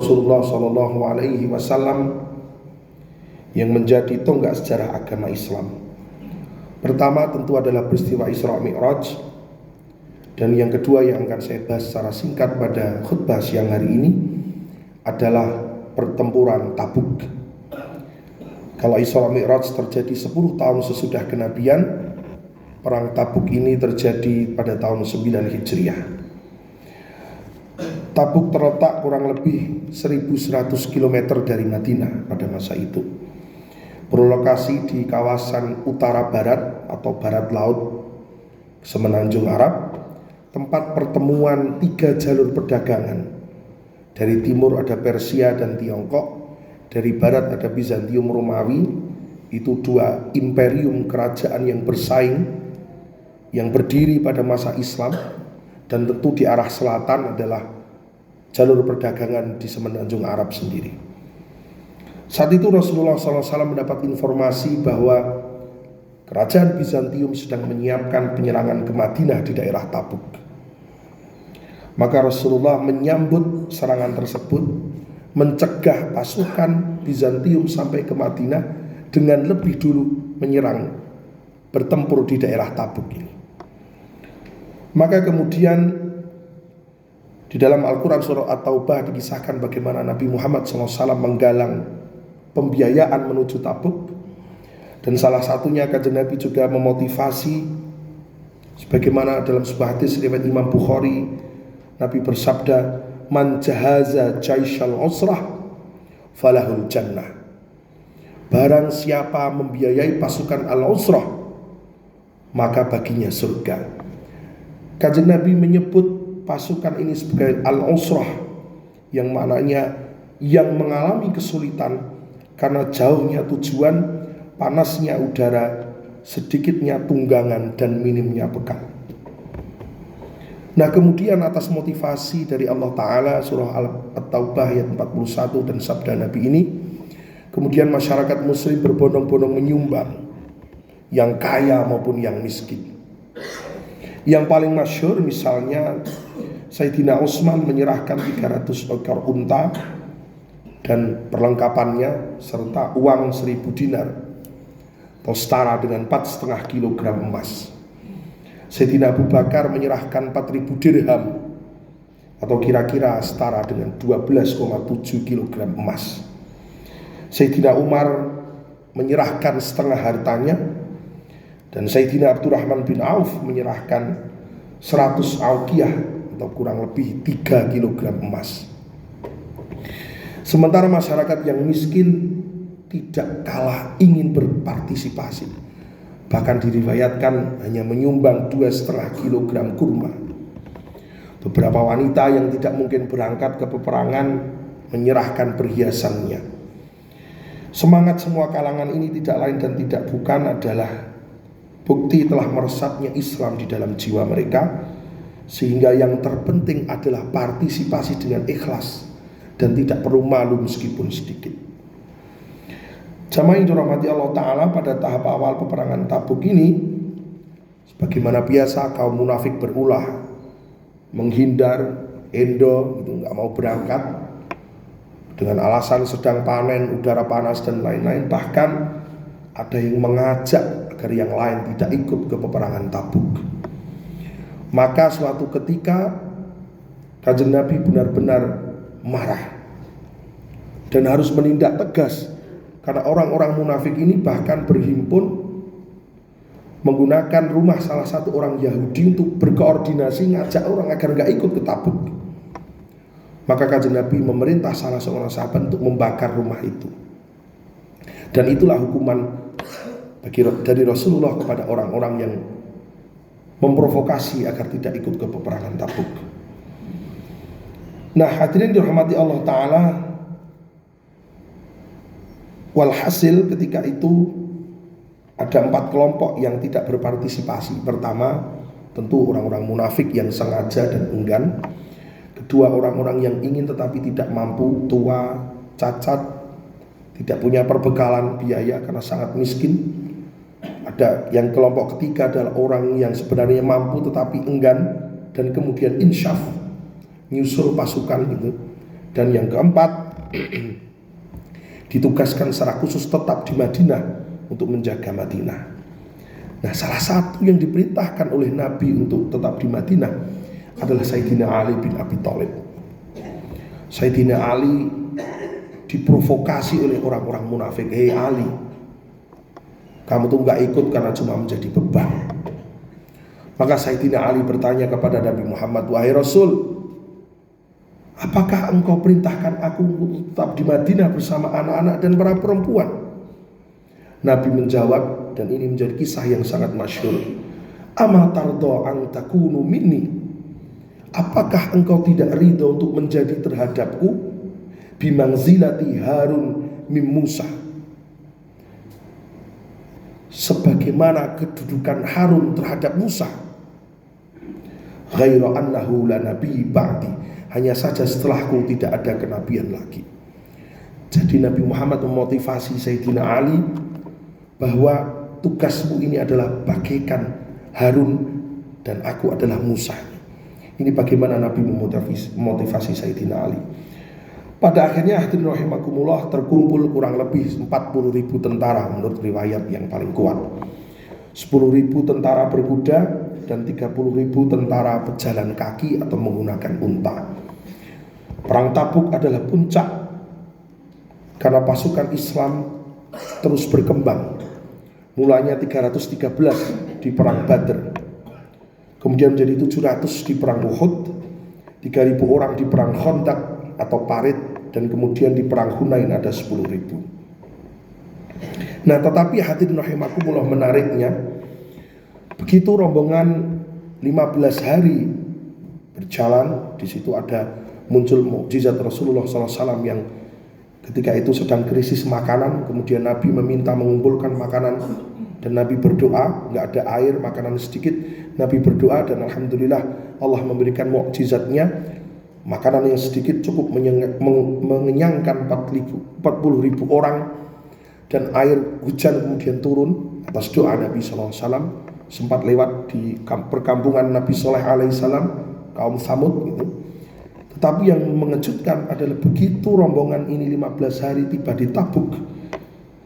Rasulullah Shallallahu Alaihi Wasallam yang menjadi tonggak sejarah agama Islam. Pertama tentu adalah peristiwa Isra Mi'raj, dan yang kedua yang akan saya bahas secara singkat pada khutbah siang hari ini adalah pertempuran Tabuk. Kalau Isra Mi'raj terjadi 10 tahun sesudah kenabian, perang Tabuk ini terjadi pada tahun 9 Hijriah. Tabuk terletak kurang lebih 1100 km dari Madinah pada masa itu. Berlokasi di kawasan utara barat atau barat laut Semenanjung Arab, tempat pertemuan 3 jalur perdagangan. Dari timur ada Persia dan Tiongkok, dari barat ada Bizantium Romawi. Itu 2 imperium kerajaan yang bersaing, yang berdiri pada masa Islam. Dan tentu di arah selatan adalah jalur perdagangan di Semenanjung Arab sendiri. Saat itu Rasulullah SAW mendapat informasi bahwa kerajaan Bizantium sedang menyiapkan penyerangan ke Madinah di daerah Tabuk. Maka Rasulullah menyambut serangan tersebut, mencegah pasukan Bizantium sampai ke Madinah dengan lebih dulu menyerang, bertempur di daerah Tabuk ini. Maka kemudian di dalam Al-Quran surah At-Taubah dikisahkan bagaimana Nabi Muhammad SAW menggalang pembiayaan menuju Tabuk. Dan salah satunya Kanjeng Nabi juga memotivasi, sebagaimana dalam sebuah hadis riwayat Imam Bukhari, Nabi bersabda, "Man jahaza jaisyal usrah falahul jannah." Barang siapa membiayai pasukan al-usrah, maka baginya surga. Kanjeng Nabi menyebut pasukan ini sebagai al-usrah, yang maknanya yang mengalami kesulitan karena jauhnya tujuan, panasnya udara, sedikitnya tunggangan, dan minimnya bekal. Nah, kemudian atas motivasi dari Allah Ta'ala, surah At-Taubah ayat 41 dan sabda Nabi ini, kemudian masyarakat muslim berbondong-bondong menyumbang, yang kaya maupun yang miskin. Yang paling masyhur misalnya Sayyidina Utsman menyerahkan 300 ekor unta dan perlengkapannya serta uang 1000 dinar atau setara dengan 4,5 kilogram emas. Sayyidina Abu Bakar menyerahkan 4000 dirham atau kira-kira setara dengan 12,7 kilogram emas. Sayyidina Umar menyerahkan setengah hartanya, dan Sayyidina Abdurrahman bin Auf menyerahkan 100 auqiyah atau kurang lebih 3 kilogram emas. Sementara masyarakat yang miskin tidak kalah ingin berpartisipasi. Bahkan diriwayatkan hanya menyumbang 2,5 kilogram kurma. Beberapa wanita yang tidak mungkin berangkat ke peperangan menyerahkan perhiasannya. Semangat semua kalangan ini tidak lain dan tidak bukan adalah bukti telah meresapnya Islam di dalam jiwa mereka, sehingga yang terpenting adalah partisipasi dengan ikhlas dan tidak perlu malu meskipun sedikit. Jamaah yang dirahmati Allah Ta'ala, pada tahap awal peperangan Tabuk ini, sebagaimana biasa kaum munafik berulah, menghindar, endo, nggak mau berangkat dengan alasan sedang panen, udara panas dan lain-lain. Bahkan ada yang mengajak agar yang lain tidak ikut ke peperangan Tabuk. Maka suatu ketika Kanjeng Nabi benar-benar marah dan harus menindak tegas, karena orang-orang munafik ini bahkan berhimpun menggunakan rumah salah satu orang Yahudi untuk berkoordinasi ngajak orang agar gak ikut ke Tabuk. Maka Kanjeng Nabi memerintah salah seorang sahabat untuk membakar rumah itu. Dan itulah hukuman dari Rasulullah kepada orang-orang yang memprovokasi agar tidak ikut ke peperangan Tabuk. Nah, hadirin dirahmati Allah Ta'ala, walhasil ketika itu ada 4 kelompok yang tidak berpartisipasi. Pertama, tentu orang-orang munafik yang sengaja dan enggan. Kedua, orang-orang yang ingin tetapi tidak mampu, tua, cacat, tidak punya perbekalan biaya karena sangat miskin. Ada yang kelompok ketiga adalah orang yang sebenarnya mampu tetapi enggan dan kemudian insyaf, nyusul pasukan gitu. Dan yang keempat, ditugaskan secara khusus tetap di Madinah untuk menjaga Madinah. Nah, salah satu yang diperintahkan oleh Nabi untuk tetap di Madinah adalah Sayyidina Ali bin Abi Thalib. Sayyidina Ali diprovokasi oleh orang-orang munafik. Hei Ali, kamu tuh gak ikut karena cuma menjadi beban. Maka Sayyidina Ali bertanya kepada Nabi Muhammad, wahai Rasul, apakah engkau perintahkan aku untuk tetap di Madinah bersama anak-anak dan para perempuan? Nabi menjawab, dan ini menjadi kisah yang sangat masyhur, ama tardo an takunu minni, apakah engkau tidak ridha untuk menjadi terhadapku bimangzilati Harun min Musa, sebagaimana kedudukan Harun terhadap Musa? Ghairu annahu la nabi ba'di, hanya saja setelahku tidak ada kenabian lagi. Jadi Nabi Muhammad memotivasi Sayyidina Ali bahwa tugasmu ini adalah bagaikan Harun dan aku adalah Musa. Ini bagaimana Nabi memotivasi Sayyidina Ali. Pada akhirnya hadirin rahimakumullah, terkumpul kurang lebih 40.000 tentara menurut riwayat yang paling kuat. 10.000 tentara berkuda dan 30.000 tentara pejalan kaki atau menggunakan unta. Perang Tabuk adalah puncak karena pasukan Islam terus berkembang. Mulanya 313 di perang Badr, kemudian menjadi 700 di perang Uhud, 3.000 orang di perang Khandaq atau Parit, dan kemudian di perang Hunain ada 10.000. Nah, tetapi hadirin rahimakumullah, menariknya begitu rombongan 15 hari berjalan, di situ ada muncul mukjizat Rasulullah SAW yang ketika itu sedang krisis makanan. Kemudian Nabi meminta mengumpulkan makanan dan Nabi berdoa, nggak ada air, makanan sedikit. Nabi berdoa dan alhamdulillah Allah memberikan mukjizatnya. Makanan yang sedikit cukup mengenyangkan 40.000 orang, dan air hujan kemudian turun atas doa Nabi SAW. Sempat lewat di perkampungan Nabi Saleh alaihissalam, kaum Tsamud gitu. Tetapi yang mengejutkan adalah begitu rombongan ini 15 hari tiba di Tabuk,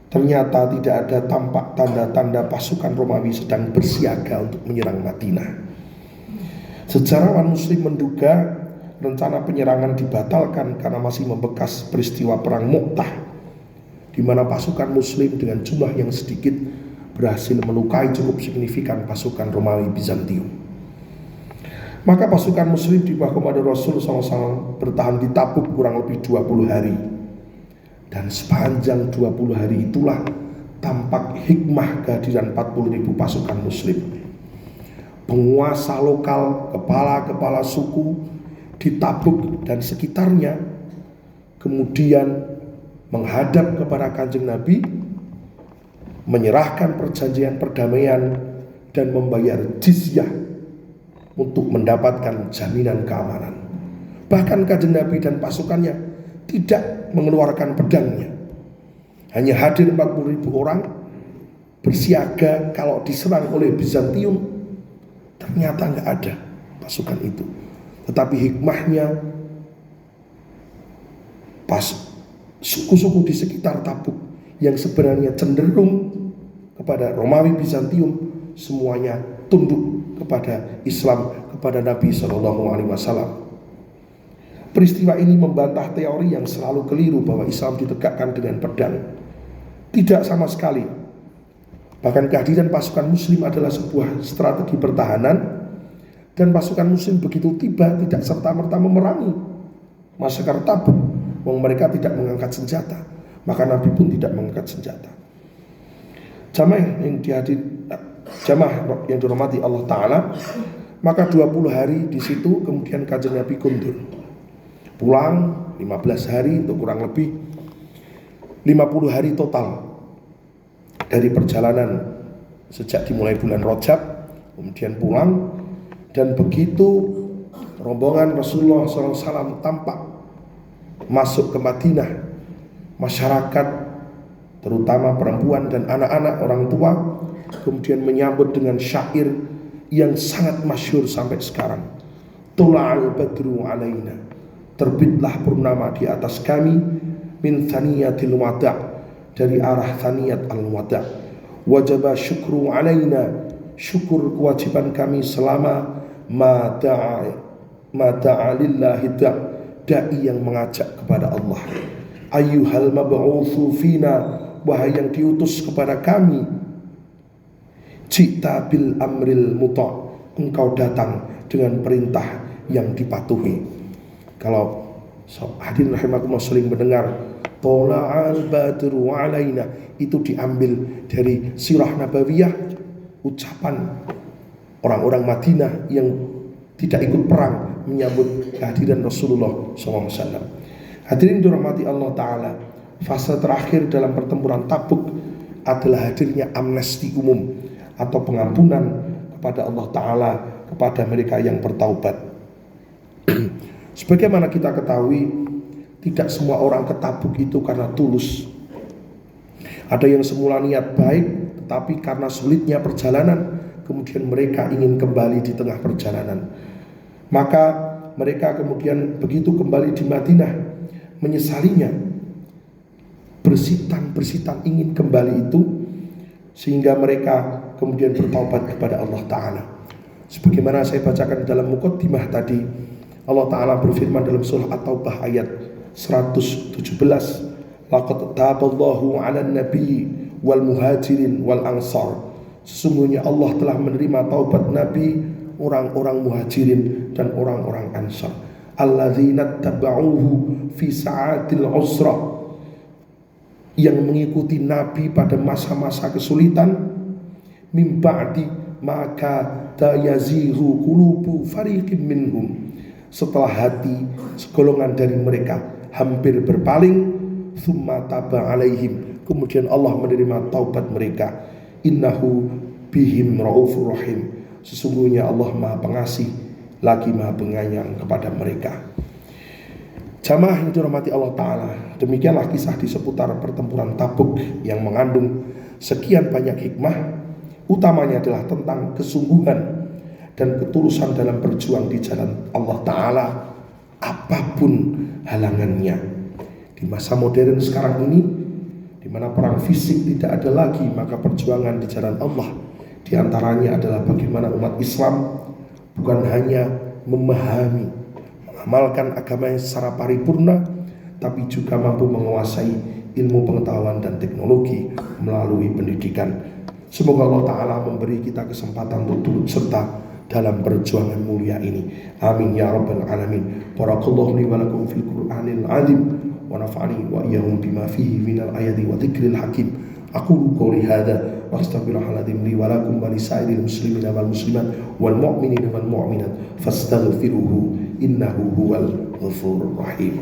ternyata tidak ada tampak tanda-tanda pasukan Romawi sedang bersiaga untuk menyerang Madinah. Sejarawan Muslim menduga rencana penyerangan dibatalkan karena masih membekas peristiwa perang Mu'tah, di mana pasukan Muslim dengan jumlah yang sedikit berhasil melukai cukup signifikan pasukan Romawi Bizantium. Maka pasukan Muslim di bawah komando Rasul SAW bertahan di Tabuk kurang lebih 20 hari. Dan sepanjang 20 hari itulah tampak hikmah kehadiran 40.000 pasukan Muslim. Penguasa lokal, kepala-kepala suku di Tabuk dan sekitarnya kemudian menghadap kepada Kanjeng Nabi, menyerahkan perjanjian perdamaian dan membayar jizyah untuk mendapatkan jaminan keamanan. Bahkan Kanjeng Nabi dan pasukannya tidak mengeluarkan pedangnya, hanya hadir 40.000 orang bersiaga kalau diserang oleh Bizantium. Ternyata nggak ada pasukan itu. Tetapi hikmahnya, pas suku-suku di sekitar Tabuk yang sebenarnya cenderung kepada Romawi Bizantium, semuanya tunduk kepada Islam, kepada Nabi SAW. Peristiwa ini membantah teori yang selalu keliru bahwa Islam ditegakkan dengan pedang. Tidak sama sekali. Bahkan kehadiran pasukan Muslim adalah sebuah strategi pertahanan, dan pasukan Muslim begitu tiba tidak serta-merta memerangi masyarakat Tabuk. Mereka tidak mengangkat senjata, maka Nabi pun tidak mengangkat senjata. Jamaah yang dirahmati Allah Ta'ala, maka 20 hari di situ kemudian Kanjeng Nabi kundur, pulang 15 hari untuk kurang lebih 50 hari total dari perjalanan sejak dimulai bulan Rajab, kemudian pulang. Dan begitu rombongan Rasulullah SAW tampak masuk ke Madinah, masyarakat terutama perempuan dan anak-anak, orang tua, kemudian menyambut dengan syair yang sangat masyhur sampai sekarang. Tula'al badru alaina, terbitlah purnama di atas kami min thaniyatil wada', dari arah thaniyat al-wada'. Wajaba syukru alaina, syukur kewajiban kami selama ma da'a lillahi da'i yang mengajak kepada Allah. Ayyuhal mab'utsu fina, wahai yang diutus kepada kami, jita bil amril muta', engkau datang dengan perintah yang dipatuhi. Kalau hadirin rahimakumullah sering mendengar tola'al badru alaina, itu diambil dari sirah nabawiyah, ucapan orang-orang Madinah yang tidak ikut perang menyambut kehadiran Rasulullah SAW. Hadirin dirahmati Allah Ta'ala, fase terakhir dalam pertempuran Tabuk adalah hadirnya amnesti umum atau pengampunan kepada Allah Ta'ala kepada mereka yang bertaubat. Sebagaimana kita ketahui, tidak semua orang ke Tabuk itu karena tulus. Ada yang semula niat baik, tetapi karena sulitnya perjalanan, kemudian mereka ingin kembali di tengah perjalanan. Maka mereka kemudian begitu kembali di Madinah, menyesalinya, bersitan ingin kembali itu, sehingga mereka kemudian bertaubat kepada Allah Ta'ala. Sebagaimana saya bacakan dalam muqaddimah tadi, Allah Ta'ala berfirman dalam surah At-Taubah ayat 117, laqad taballahu 'alan nabi wal muhajirin wal ansar, sesungguhnya Allah telah menerima taubat Nabi, orang-orang muhajirin dan orang-orang ansar, alladzina tabauhu fi sa'atil usra, yang mengikuti Nabi pada masa-masa kesulitan, mim ba'di maka tayazihu qulubu fariqim minhum, setelah hati segolongan dari mereka hampir berpaling, thumma taba alaihim, kemudian Allah menerima taubat mereka, innahu bihim raufur rahim, sesungguhnya Allah Maha Pengasih lagi Maha Penyayang kepada mereka. Jamaah yang dirahmati Allah Ta'ala, demikianlah kisah di seputar pertempuran Tabuk yang mengandung sekian banyak hikmah. Utamanya adalah tentang kesungguhan dan ketulusan dalam berjuang di jalan Allah Ta'ala, apapun halangannya. Di masa modern sekarang ini, di mana perang fisik tidak ada lagi, maka perjuangan di jalan Allah diantaranya adalah bagaimana umat Islam bukan hanya memahami, mengamalkan agamanya secara paripurna, tapi juga mampu menguasai ilmu pengetahuan dan teknologi melalui pendidikan. Semoga Allah Ta'ala memberi kita kesempatan untuk turut serta dalam perjuangan mulia ini. Amin ya rabbal alamin. Barakallahu li wa lakum fil Qur'anil azim wa nafa'ani wa iyyahum bima fihi minal ayati wa dzikril hakim. Aqulu qouli hadza wa astaghfirullahaladzim li wa lakum wa lisairil muslimina wal muslimat wal mu'minina wal mu'minat fastaghfiruhu innahu huwal ghafurur rahim.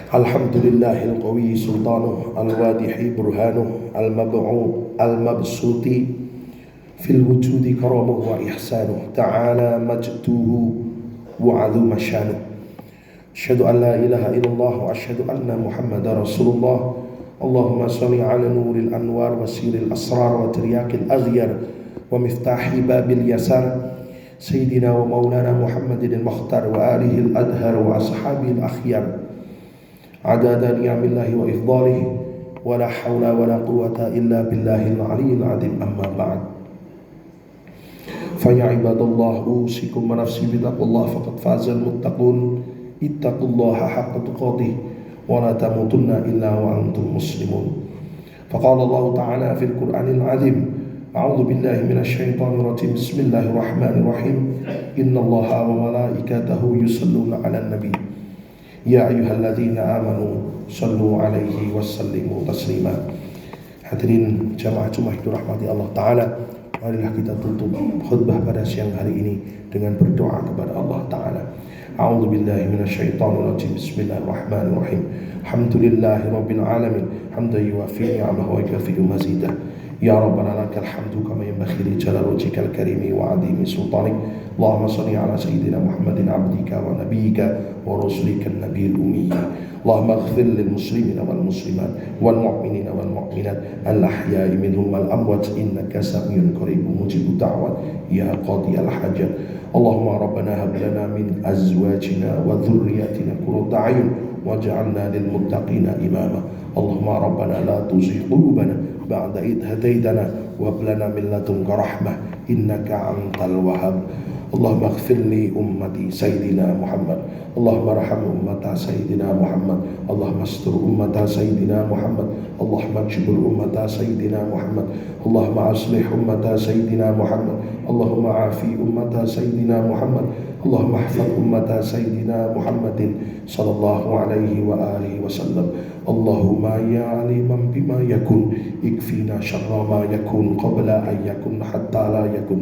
Alhamdulillahil qawi sultanuh al-wadihi burhanuh al-mabsuti fil wujudi karamuh wa ihsanuh ta'ala majduhu wa azuma syanuh. Asyhadu an la ilaha illallah wa asyhadu anna muhammadar rasulullah. Allahumma salli ala nuril anwar wa siril asrar wa tiryakil aghyar wa miftahi babil yasar sayyidina wa maulana Muhammadin al-mukhtar wa alihi al-adhar wa ashabihi al-akhyar adada ni'amillahi wa ifdalihi wa la hawla wa la quwwata illa billahil aliyyil azim. Amma ba'd. Fa ya ibadallah, usikum wa nafsi bittaqullah faqad fazal muttaqun. Ittaqullaha haqqa tuqatih wa la tamutunna illa wa antum muslimun. Faqala Allah Ta'ala fil Qur'anil azim, a'udzu billahi minasy syaithanir rajim. Bismillahirrahmanirrahim. Innallaha wa malaikatahu yusholluna 'alan nabi. Ya ayyuhalladzina amanu sallu alaihi wasallimu taslima. Hadirin jamaah Jumat dirahmati Allah Ta'ala, marilah kita tutup khutbah pada siang hari ini dengan berdoa kepada Allah Ta'ala. A'udzu billahi minasyaitonir rajim. Bismillahirrahmanirrahim. Alhamdulillahi rabbil alamin, hamdan yuwafi ni'amahu wa yukafi'u mazidah. يا ربنا لك الحمد كما ينبغي لجلال وجهك الكريم وعظيم سلطانك. اللهم صل على سيدنا محمد عبدك ونبيك ورسولك النبي الأمي. اللهم اغفر للمسلمين والمسلمات والمؤمنين والمؤمنات الأحياء منهم والأموات إنك سميع قريب مجيب الدعوات يا قاضي الحاجات. اللهم ربنا هب لنا من أزواجنا وذرياتنا قرة أعين واجعلنا للمتقين إماما. اللهم ربنا لا تزغ قلوبنا بعد إذ هديتنا وهب لنا من لدنك رحمة إنك أنت الوهاب. اللهم اغفر لي أمتي سيدنا محمد. اللهم ارحم أمة سيدنا محمد. اللهم استر أمة سيدنا محمد. اللهم اجبر أمة سيدنا محمد. اللهم أصلح أمة سيدنا محمد. اللهم عافي أمة سيدنا محمد. اللهم احفظ أمة سيدنا محمد صلى الله عليه وآله وسلم. اللهم يا عليما بما يكون اكفينا شر ما يكون قبل أن يكون حتى لا يكون.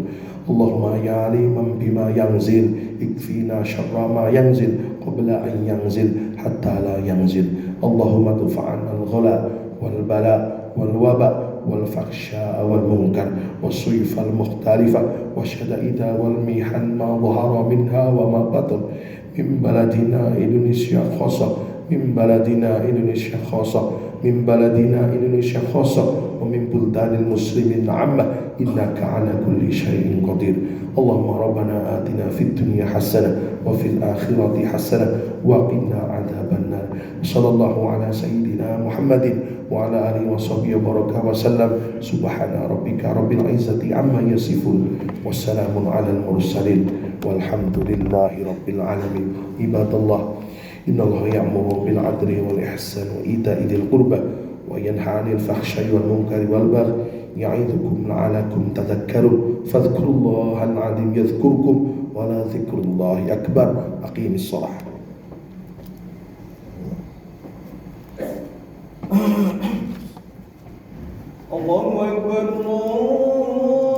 اللهم يا عليما بما ينزل اكفينا شر ما ينزل قبل أن ينزل حتى لا ينزل. اللهم ادفع عنا الغلاء والبلاء والوباء والفحشاء والمنكر والصيف المختلفة والشدائد والمحن ما ظهر منها وما بطن من بلدنا إندونيسيا خاصة من بلدنا إندونيسيا خاصة من بلدنا إندونيسيا خاصة ومن بلدان المسلمين عامة إنك على كل شيء قدير. اللهم ربنا آتنا في الدنيا حسنة وفي الآخرة حسنة وقنا عذاب النار. صلى الله على سيدنا محمد وعلى آله وصحبه وبارك وسلم. سبحان ربك رب العزة عما يصفون والسلام على المرسلين والحمد لله رب العالمين. عباد الله إن الله يأمر بالعدل والإحسان وإيتاء ذي القربى وينهى عن الفحشاء والمنكر والبغي يعظكم لعلكم تذكرون. فاذكروا الله العظيم يذكركم ولذكر الله أكبر. أقيم الصلاة. الله أكبر الله